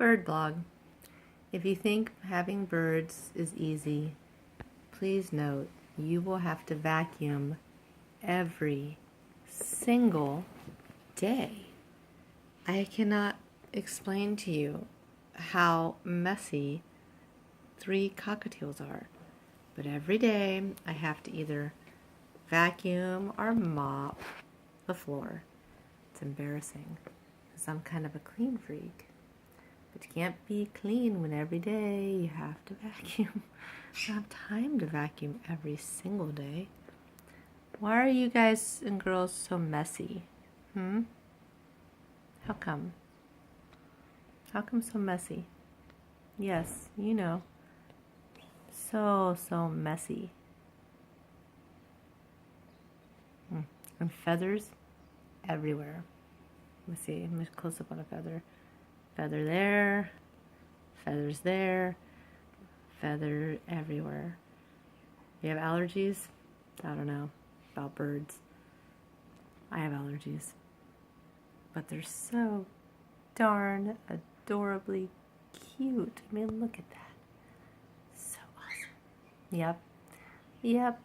Bird blog. If you think having birds is easy, please note you will have to vacuum every single day. I cannot explain to you how messy 3 cockatiels are, but every day I have to either vacuum or mop the floor. It's embarrassing because I'm kind of a clean freak. But you can't be clean when every day you have to vacuum. I don't have time to vacuum every single day. Why are you guys and girls so messy? How come? How come so messy? Yes, you know. So messy. And feathers everywhere. Let's see, let me close up on a feather. Feather there, feathers there, feather everywhere. You have allergies? I don't know about birds. I have allergies. But they're so darn adorably cute. I mean, look at that. So awesome. Yep.